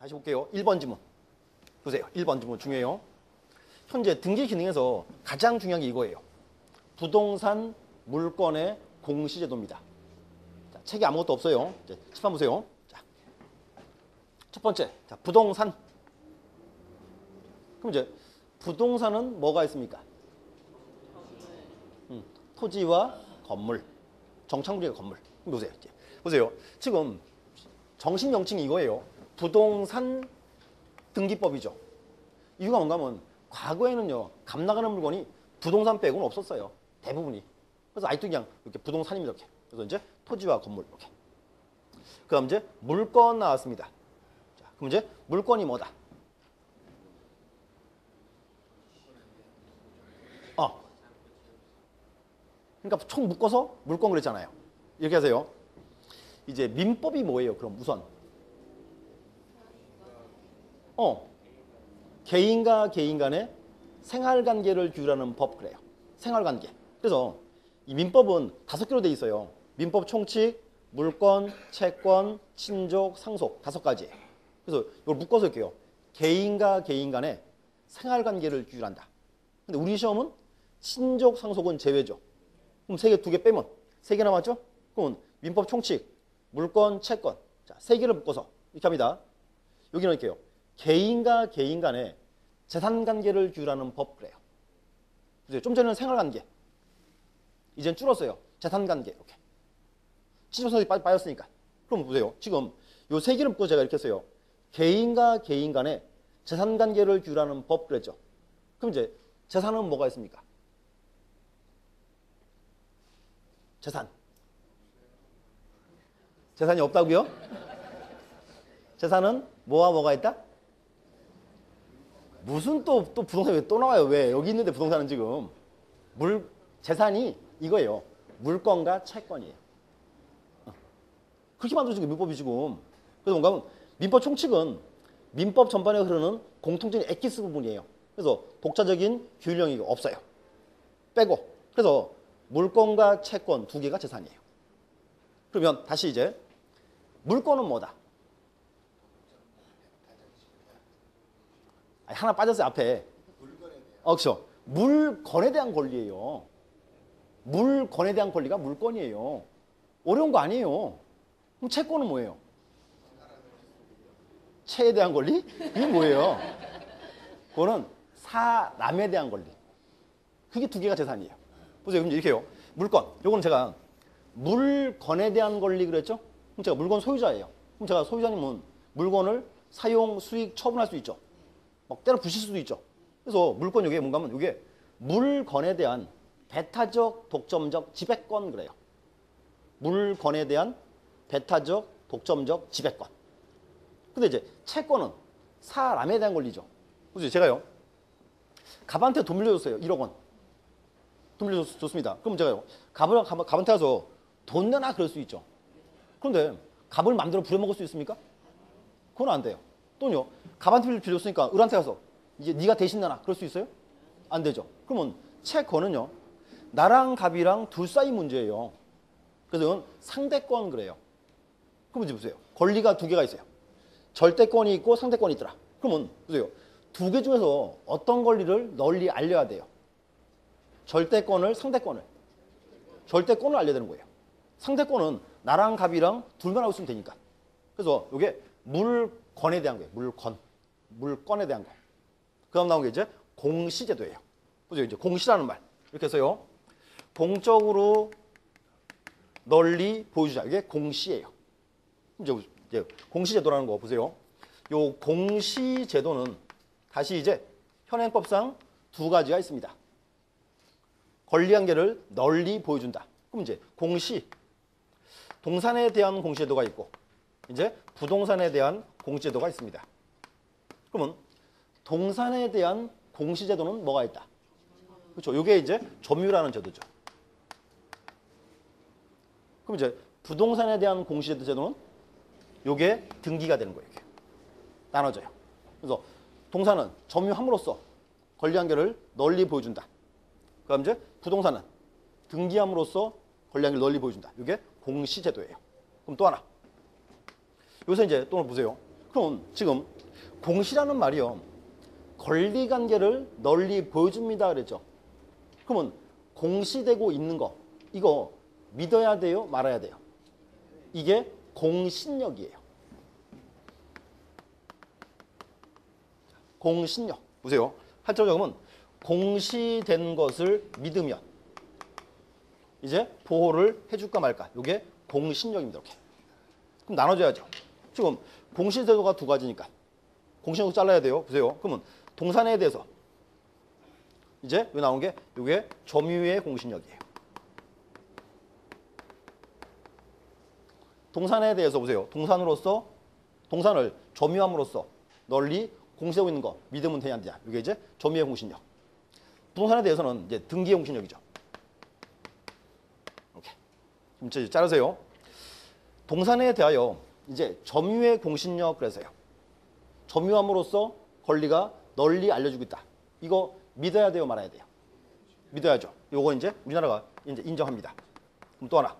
다시 볼게요. 1번 지문. 보세요. 1번 지문 중요해요. 현재 등기 기능에서 가장 중요한 게 이거예요. 부동산 물건의 공시제도입니다. 자, 책에 아무것도 없어요. 이제 칠판 보세요. 자, 첫 번째, 자, 부동산. 그럼 이제 부동산은 뭐가 있습니까? 토지와 건물. 정착물이가 건물. 보세요. 이제. 보세요. 지금 정식 명칭이 이거예요. 부동산 등기법이죠. 이유가 뭔가 하면 과거에는요, 값 나가는 물건이 부동산 빼고는 없었어요. 대부분이. 그래서 아직도 그냥 이렇게 부동산입니다. 이렇게. 그래서 이제 토지와 건물 이렇게. 그다음 이제 물건 나왔습니다. 자, 그럼 이제 물건이 뭐다? 그러니까 총 묶어서 물건 그랬잖아요. 이렇게 하세요. 이제 민법이 뭐예요? 그럼 우선 개인과 개인 간의 생활관계를 규율하는 법 그래요. 생활관계. 그래서 이 민법은 5개로 돼 있어요. 민법 총칙, 물권, 채권, 친족, 상속 5가지예요. 그래서 이걸 묶어서 할게요. 개인과 개인 간의 생활관계를 규율한다. 근데 우리 시험은 친족, 상속은 제외죠. 그럼 3개, 2개 빼면 3개 남았죠? 그럼 민법 총칙, 물권, 채권. 자, 3개를 묶어서 이렇게 합니다. 여기는 이렇게요. 개인과 개인 간의 재산관계를 규율하는 법 그래요. 좀 전에는 생활관계. 이젠 줄었어요. 재산관계. 이렇게. 친족상속이 빠졌으니까. 그럼 보세요. 지금 요 3개를 묶고 제가 이렇게 했어요. 개인과 개인 간의 재산관계를 규율하는 법 그랬죠. 그럼 이제 재산은 뭐가 있습니까? 재산이 없다고요? 재산은 뭐와 뭐가 있다? 무슨 또 부동산이 왜 또 나와요? 왜? 여기 있는데 부동산은 지금 재산이 이거예요. 물건과 채권이에요. 그렇게 만들어진 게 민법이 지금. 그래서 뭔가 하면 민법 총칙은 민법 전반에 흐르는 공통적인 엑기스 부분이에요. 그래서 독자적인 규율령이 없어요. 빼고. 그래서 물건과 채권 2개가 재산이에요. 그러면 다시 이제 물건은 뭐다? 하나 빠졌어요, 앞에. 그렇죠. 물건에 대한 권리예요. 물건에 대한 권리가 물건이에요. 어려운 거 아니에요. 그럼 채권은 뭐예요? 채에 대한 권리? 이게 뭐예요? 그거는 사람에 대한 권리. 그게 2개가 재산이에요. 보세요. 그럼 이렇게 해요. 물건. 요거는 제가 물건에 대한 권리 그랬죠? 그럼 제가 물건 소유자예요. 그럼 제가 소유자님은 물건을 사용, 수익, 처분할 수 있죠. 막 때려 부실 수도 있죠. 그래서 물건 이게 뭔가 하면 이게 물건에 대한 배타적, 독점적 지배권 그래요. 물건에 대한 배타적, 독점적 지배권. 근데 이제 채권은 사람에 대한 권리죠. 그래서 제가요. 갑한테 돈 빌려줬어요. 1억 원. 돈 빌려줬습니다. 그럼 제가요. 갑한테 가서 돈 내놔 그럴 수 있죠. 그런데 갑을 마음대로 부려먹을 수 있습니까? 그건 안 돼요. 또는요. 갑한테 빌려줬으니까 을한테 가서 이제 네가 대신 내놔 그럴 수 있어요? 안 되죠. 그러면 채권은요. 나랑 갑이랑 둘 사이 문제예요. 그래서 이건 상대권 그래요. 그럼 이제 보세요. 권리가 2개가 있어요. 절대권이 있고 상대권이 있더라. 그러면 보세요. 2개 중에서 어떤 권리를 널리 알려야 돼요? 절대권을, 상대권을. 절대권을 알려야 되는 거예요. 상대권은 나랑 갑이랑 둘만 알고 있으면 되니까. 그래서 이게 물건에 대한 거예요. 물건에 대한 거. 그 다음 나온 게 이제 공시제도예요. 보세요. 이제 공시라는 말. 이렇게 해서요. 공적으로 널리 보여주자. 이게 공시예요. 이제 공시제도라는 거 보세요. 요 공시제도는 다시 이제 현행법상 2가지가 있습니다. 권리관계를 널리 보여준다. 그럼 이제 공시, 동산에 대한 공시제도가 있고 이제 부동산에 대한 공시제도가 있습니다. 그러면 동산에 대한 공시제도는 뭐가 있다? 그렇죠. 이게 이제 점유라는 제도죠. 그럼 이제 부동산에 대한 공시제도는 이게 등기가 되는 거예요. 이렇게. 나눠져요. 그래서 동산은 점유함으로써 권리관계를 널리 보여준다. 그다음 이제 부동산은 등기함으로써 권리관계를 널리 보여준다. 이게 공시제도예요. 그럼 또 하나. 여기서 이제 또 보세요. 그럼 지금 공시라는 말이요. 권리관계를 널리 보여줍니다 그랬죠. 그러면 공시되고 있는 거 이거 믿어야 돼요? 말아야 돼요? 이게 공신력이에요. 공신력. 보세요. 할적 적으면 공시된 것을 믿으면 이제 보호를 해줄까 말까. 이게 공신력입니다. 이렇게. 그럼 나눠줘야죠. 지금 공시제도가 두 가지니까 공신력도 잘라야 돼요. 보세요. 그러면 동사내에 대해서 이제 여기 나온 게 이게 점유의 공신력이에요. 동산에 대해서 보세요. 동산으로서 동산을 점유함으로써 널리 공시하고 있는 거 믿으면 되냐 안 되냐. 이게 이제 점유의 공신력. 부동산에 대해서는 이제 등기의 공신력이죠. 이렇게. 이제 자르세요. 동산에 대하여 이제 점유의 공신력 그래서요. 점유함으로써 권리가 널리 알려주고 있다. 이거 믿어야 돼요, 말아야 돼요? 믿어야죠. 이거 이제 우리나라가 이제 인정합니다. 그럼 또 하나.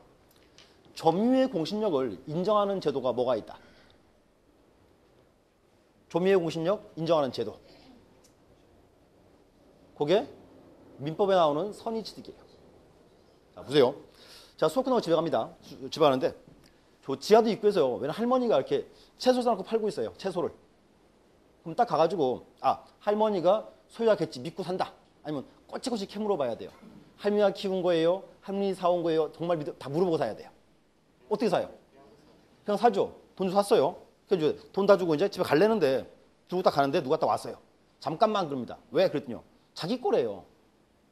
점유의 공신력을 인정하는 제도가 뭐가 있다? 점유의 공신력 인정하는 제도. 그게 민법에 나오는 선의취득이에요. 자, 보세요. 자, 수업 끝나고 집에 갑니다. 집에 가는데 저 지하도 입구에서요. 왜냐면 할머니가 이렇게 채소 사놓고 팔고 있어요. 채소를. 그럼 딱 가가지고 할머니가 소유하겠지 믿고 산다. 아니면 꼬치꼬치 캐물어 봐야 돼요. 할머니가 키운 거예요? 할머니 사온 거예요? 정말 다 물어보고 사야 돼요. 어떻게 사요? 그냥 사죠. 돈 주고 샀어요. 그래서 돈 다 주고 이제 집에 갈래는데 두고 딱 가는데 누가 딱 왔어요. 잠깐만 그럽니다. 왜? 그랬더니요. 자기 거래요.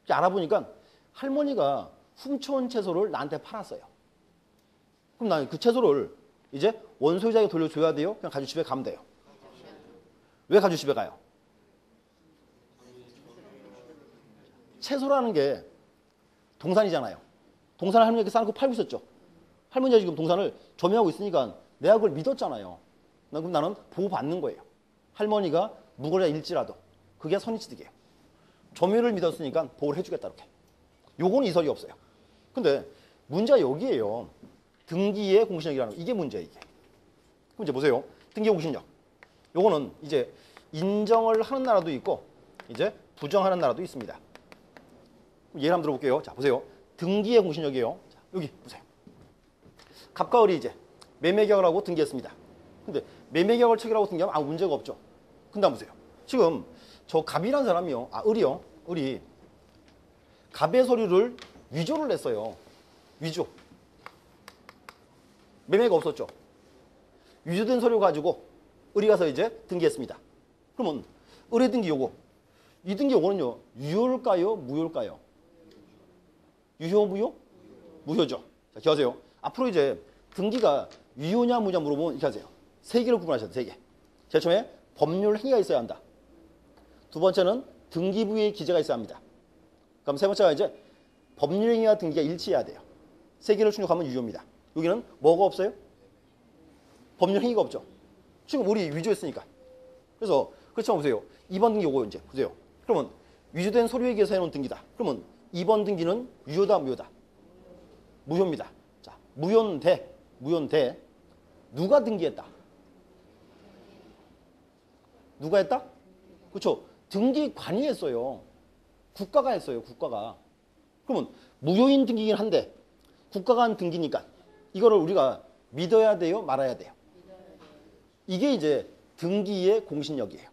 알아보니까 할머니가 훔쳐온 채소를 나한테 팔았어요. 그럼 나는 그 채소를 이제 원소유자에게 돌려줘야 돼요? 그냥 가지고 집에 가면 돼요. 왜 가지고 집에 가요? 채소라는 게 동산이잖아요. 동산을 할머니에게 싸놓고 팔고 있었죠. 할머니가 지금 동산을 점유하고 있으니까 내가 그걸 믿었잖아요. 그럼 나는 보호받는 거예요. 할머니가 무거라 일지라도. 그게 선의취득이에요. 점유를 믿었으니까 보호를 해주겠다 이렇게. 요거는 이설이 없어요. 근데 문제가 여기에요. 등기의 공신력이라는 거. 이게 문제예요. 이게. 그럼 이제 보세요. 등기의 공신력. 요거는 이제 인정을 하는 나라도 있고 이제 부정하는 나라도 있습니다. 예를 한번 들어볼게요. 자, 보세요. 등기의 공신력이에요. 자, 여기 보세요. 갑과 을이 이제 매매계약을 하고 등기했습니다. 근데 매매계약을 체결하고 등기하면 아무 문제가 없죠. 근데 한번 보세요. 지금 저 갑이라는 사람이요. 을이요. 을이 갑의 서류를 위조를 냈어요. 위조. 매매가 없었죠. 위조된 서류 가지고 을이 가서 이제 등기했습니다. 그러면 을의 등기 요거. 이 등기 요거는요. 유효일까요? 무효일까요? 유효, 무효? 무효죠. 자, 기억하세요. 앞으로 이제 등기가 유효냐 무효냐 물어보면 이렇게 하세요. 세 개를 구분하셔야 돼요. 세 개. 제일 처음에 법률 행위가 있어야 한다. 두 번째는 등기부의 기재가 있어야 합니다. 그럼 세 번째가 이제 법률 행위와 등기가 일치해야 돼요. 세 개를 충족하면 유효입니다. 여기는 뭐가 없어요? 법률 행위가 없죠. 지금 우리 위조했으니까. 그래서 그렇죠. 보세요. 2번 등기 요거 이제 보세요. 그러면 위조된 서류에 의해서 해놓은 등기다. 그러면 2번 등기는 유효다 무효다? 무효입니다. 자, 무효인데 누가 등기했다? 누가 했다? 그렇죠. 등기관이 했어요. 국가가 했어요. 국가가. 그러면 무효인 등기긴 한데 국가가 한 등기니까 이거를 우리가 믿어야 돼요? 말아야 돼요? 이게 이제 등기의 공신력이에요.